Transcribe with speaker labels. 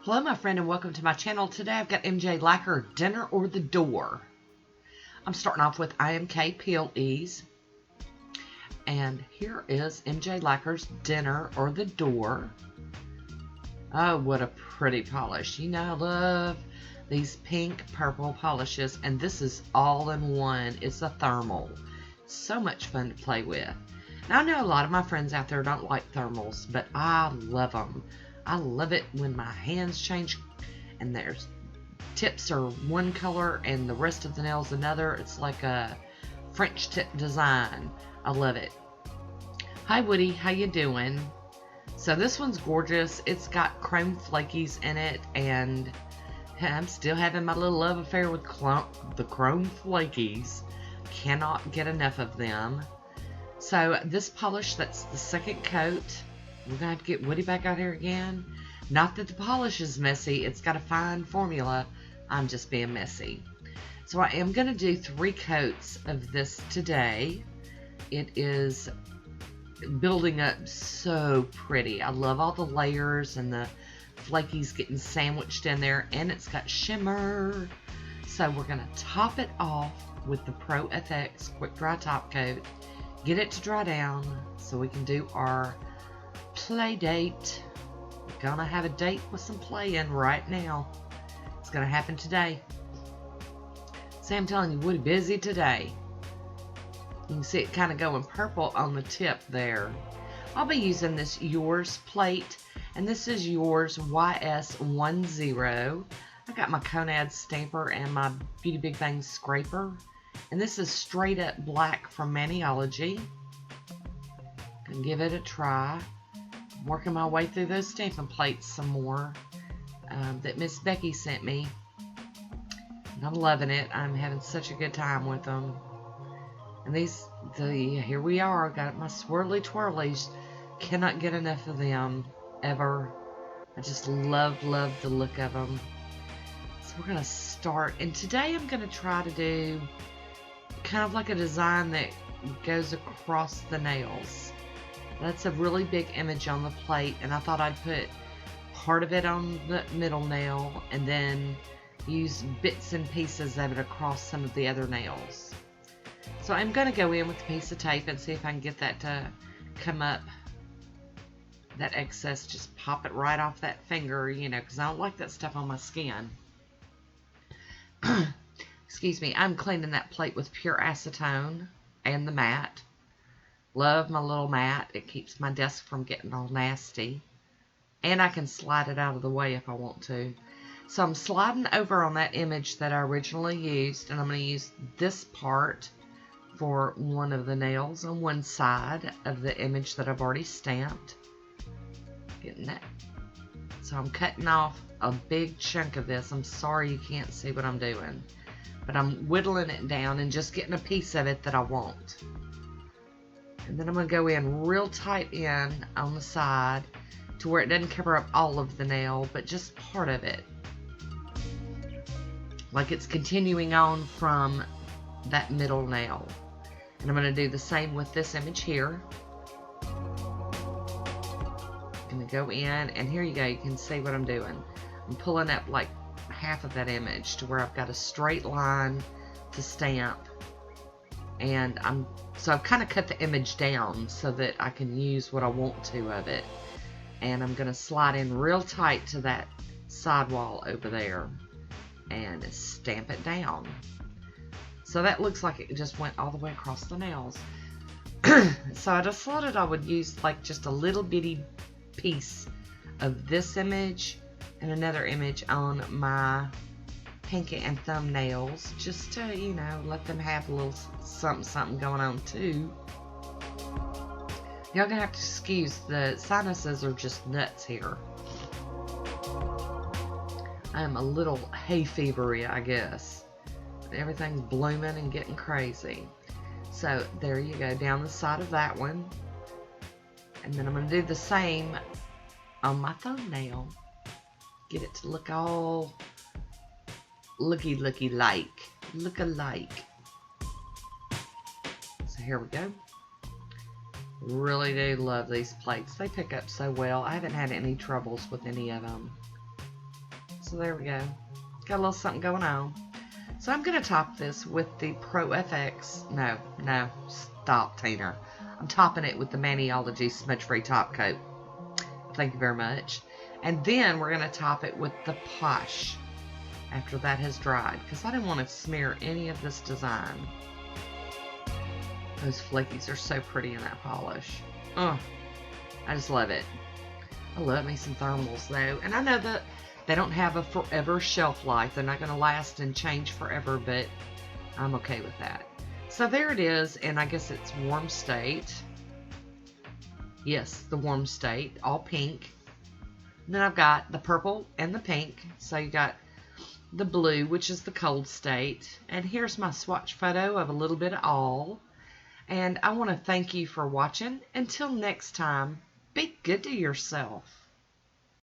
Speaker 1: Hello my friend and welcome to my channel. Today I've got MJ Lacquer Dinner or the Door. I'm starting off with IMK Peel Ease. And here is MJ Lacquer's Dinner or the Door. Oh, what a pretty polish. You know, I love these pink purple polishes, and this is all in one. It's a thermal. So much fun to play with. Now I know a lot of my friends out there don't like thermals, but I love them. I love it when my hands change and their tips are one color and the rest of the nails another. It's like a French tip design. I love it. Hi Woody, how you doing? So this one's gorgeous. It's got chrome flakies in it, and I'm still having my little love affair with the chrome flakies. Cannot get enough of them. So this polish, that's the second coat. We're going to have to get Woody back out here again. Not that the polish is messy. It's got a fine formula. I'm just being messy. So I am going to do 3 coats of this today. It is building up so pretty. I love all the layers and the flakies getting sandwiched in there. And it's got shimmer. So we're going to top it off with the Pro FX Quick Dry Top Coat. Get it to dry down so we can do our play date. We're gonna have a date with some playing right now. It's gonna happen today. See, I'm telling you, Woody busy today. You can see it kind of going purple on the tip there. I'll be using this Yours plate, and this is Yours YS10. I got my Conad stamper and my Beauty Big Bang scraper, and this is straight up black from Maniology. Gonna give it a try. Working my way through those stamping plates some more that Miss Becky sent me. And I'm loving it. I'm having such a good time with them. And here we are. Got my swirly twirlies. Cannot get enough of them ever. I just love the look of them. So we're going to start. And today I'm going to try to do kind of like a design that goes across the nails. That's a really big image on the plate, and I thought I'd put part of it on the middle nail and then use bits and pieces of it across some of the other nails. So I'm going to go in with a piece of tape and see if I can get that to come up, that excess, just pop it right off that finger, you know, because I don't like that stuff on my skin. Excuse me, I'm cleaning that plate with pure acetone and the mat. Love my little mat. It keeps my desk from getting all nasty. And I can slide it out of the way if I want to. So I'm sliding over on that image that I originally used. And I'm going to use this part for one of the nails on one side of the image that I've already stamped. Getting that. So I'm cutting off a big chunk of this. I'm sorry you can't see what I'm doing. But I'm whittling it down and just getting a piece of it that I want. And then I'm going to go in real tight in on the side to where it doesn't cover up all of the nail, but just part of it. Like it's continuing on from that middle nail. And I'm going to do the same with this image here. I'm going to go in, and here you go. You can see what I'm doing. I'm pulling up like half of that image to where I've got a straight line to stamp. And so I've kind of cut the image down so that I can use what I want to of it. And I'm going to slide in real tight to that sidewall over there and stamp it down. So that looks like it just went all the way across the nails. So I decided I would use like just a little bitty piece of this image and another image on my pinky and thumbnails, just to, you know, let them have a little something going on too. Y'all gonna have to excuse, the sinuses are just nuts here. I'm a little hay fevery, I guess. Everything's blooming and getting crazy. So there you go, down the side of that one. And then I'm gonna do the same on my thumbnail. Get it to look all look-alike. So here we go. Really do love these plates. They pick up so well. I haven't had any troubles with any of them. So there we go. Got a little something going on. So I'm going to top this with the Pro FX. No, stop, Tina. I'm topping it with the Maniology Smudge Free Top Coat. Thank you very much. And then we're going to top it with the Poshe after that has dried, because I didn't want to smear any of this design. Those flakies are so pretty in that polish. Oh, I just love it. I love me some thermals though. And I know that they don't have a forever shelf life. They're not going to last and change forever, but I'm okay with that. So there it is, and I guess it's warm state. Yes, the warm state, all pink. And then I've got the purple and the pink. So you got the blue, which is the cold state. And here's my swatch photo of a little bit of all. And I want to thank you for watching. Until next time, be good to yourself.